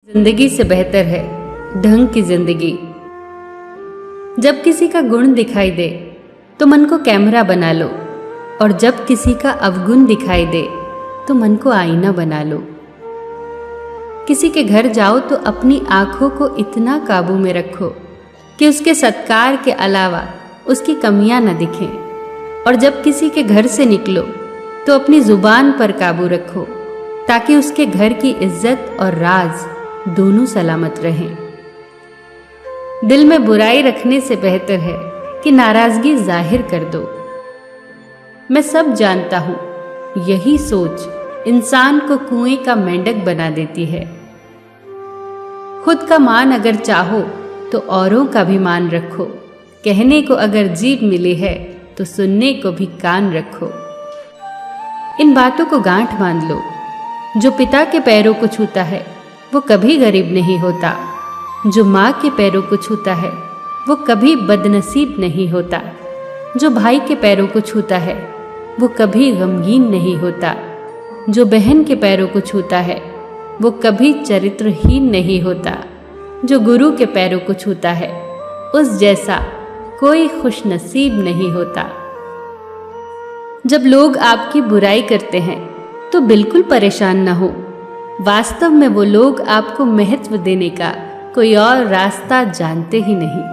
जिंदगी से बेहतर है ढंग की जिंदगी। जब किसी का गुण दिखाई दे तो मन को कैमरा बना लो, और जब किसी का अवगुण दिखाई दे तो मन को आईना बना लो। किसी के घर जाओ तो अपनी आंखों को इतना काबू में रखो कि उसके सत्कार के अलावा उसकी कमियां न दिखें, और जब किसी के घर से निकलो तो अपनी जुबान पर काबू रखो ताकि उसके घर की इज्जत और राज दोनों सलामत रहें। दिल में बुराई रखने से बेहतर है कि नाराजगी जाहिर कर दो। मैं सब जानता हूं, यही सोच इंसान को कुएं का मेंढक बना देती है। खुद का मान अगर चाहो तो औरों का भी मान रखो। कहने को अगर जीभ मिली है तो सुनने को भी कान रखो। इन बातों को गांठ बांध लो। जो पिता के पैरों को छूता है वो कभी गरीब नहीं होता। जो माँ के पैरों को छूता है वो कभी बदनसीब नहीं होता। जो भाई के पैरों को छूता है वो कभी गमगीन नहीं होता। जो बहन के पैरों को छूता है वो कभी चरित्रहीन नहीं होता। जो गुरु के पैरों को छूता है उस जैसा कोई खुशनसीब नहीं होता। जब लोग आपकी बुराई करते हैं तो बिल्कुल परेशान न हो। वास्तव में वो लोग आपको महत्व देने का कोई और रास्ता जानते ही नहीं।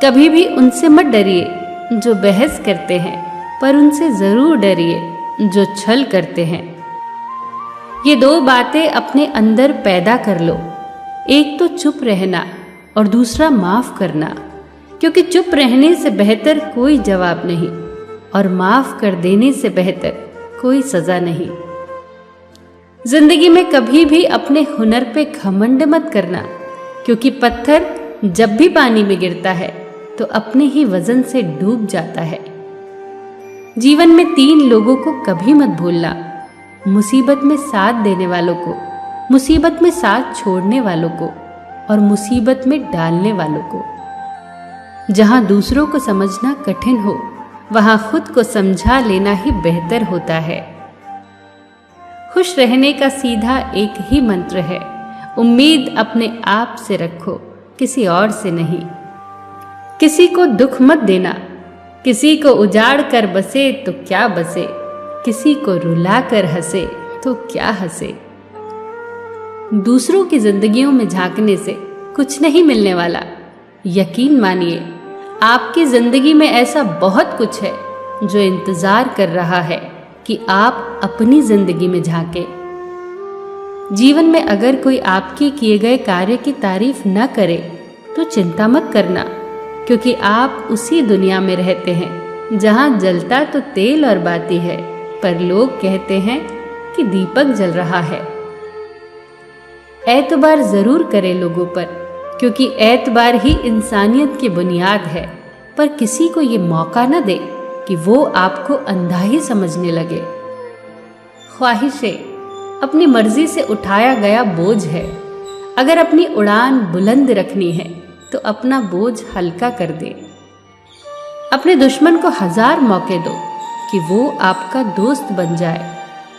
कभी भी उनसे मत डरिए जो बहस करते हैं, पर उनसे जरूर डरिए जो छल करते हैं। ये दो बातें अपने अंदर पैदा कर लो। एक तो चुप रहना और दूसरा माफ करना, क्योंकि चुप रहने से बेहतर कोई जवाब नहीं और माफ कर देने से बेहतर कोई सजा नहीं। जिंदगी में कभी भी अपने हुनर पे घमंड मत करना, क्योंकि पत्थर जब भी पानी में गिरता है तो अपने ही वजन से डूब जाता है। जीवन में 3 लोगों को कभी मत भूलना: मुसीबत में साथ देने वालों को, मुसीबत में साथ छोड़ने वालों को और मुसीबत में डालने वालों को। जहां दूसरों को समझना कठिन हो वहां खुद को समझा लेना ही बेहतर होता है। खुश रहने का सीधा एक ही मंत्र है: उम्मीद अपने आप से रखो, किसी और से नहीं। किसी को दुख मत देना। किसी को उजाड़ कर बसे तो क्या बसे, किसी को रुला कर हंसे तो क्या हंसे। दूसरों की जिंदगियों में झांकने से कुछ नहीं मिलने वाला। यकीन मानिए, आपकी जिंदगी में ऐसा बहुत कुछ है जो इंतजार कर रहा है कि आप अपनी जिंदगी में झांके। जीवन में अगर कोई आपके किए गए कार्य की तारीफ न करे तो चिंता मत करना, क्योंकि आप उसी दुनिया में रहते हैं जहां जलता तो तेल और बाती है, पर लोग कहते हैं कि दीपक जल रहा है। एतबार जरूर करें लोगों पर, क्योंकि एतबार ही इंसानियत की बुनियाद है, पर किसी को ये मौका न दे कि वो आपको अंधा ही समझने लगे। ख्वाहिशें अपनी मर्जी से उठाया गया बोझ है। अगर अपनी उड़ान बुलंद रखनी है तो अपना बोझ हल्का कर दे। अपने दुश्मन को 1000 मौके दो कि वो आपका दोस्त बन जाए,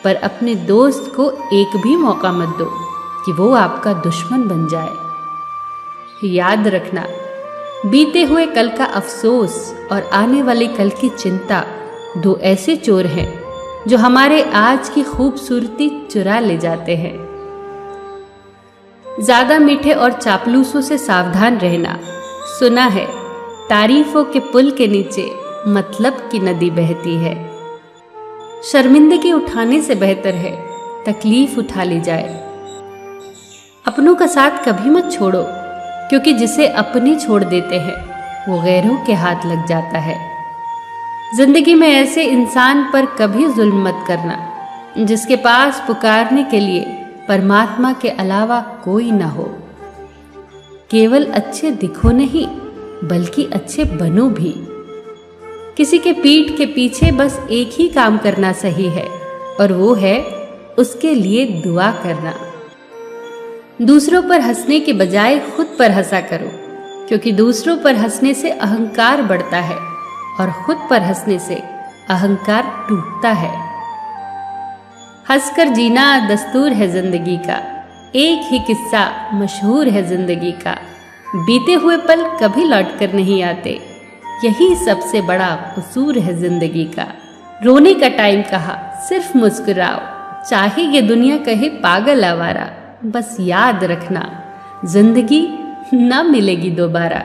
पर अपने दोस्त को एक भी मौका मत दो कि वो आपका दुश्मन बन जाए। याद रखना, बीते हुए कल का अफसोस और आने वाले कल की चिंता 2 ऐसे चोर हैं जो हमारे आज की खूबसूरती चुरा ले जाते हैं। ज्यादा मीठे और चापलूसों से सावधान रहना। सुना है तारीफों के पुल के नीचे मतलब की नदी बहती है। शर्मिंदगी उठाने से बेहतर है तकलीफ उठा ली जाए। अपनों का साथ कभी मत छोड़ो, क्योंकि जिसे अपने छोड़ देते हैं वो गैरों के हाथ लग जाता है। जिंदगी में ऐसे इंसान पर कभी जुल्म मत करना जिसके पास पुकारने के लिए परमात्मा के अलावा कोई ना हो। केवल अच्छे दिखो नहीं, बल्कि अच्छे बनो भी। किसी के पीठ के पीछे बस एक ही काम करना सही है, और वो है उसके लिए दुआ करना। दूसरों पर हंसने के बजाय खुद पर हंसा करो, क्योंकि दूसरों पर हंसने से अहंकार बढ़ता है और खुद पर हंसने से अहंकार टूटता है। हंसकर जीना दस्तूर है जिंदगी का, एक ही किस्सा मशहूर है जिंदगी का, बीते हुए पल कभी लौट कर नहीं आते, यही सबसे बड़ा कसूर है जिंदगी का। रोने का टाइम कहा सिर्फ मुस्कुराओ, चाहे ये दुनिया कहे पागल आवारा, बस याद रखना जिंदगी ना मिलेगी दोबारा।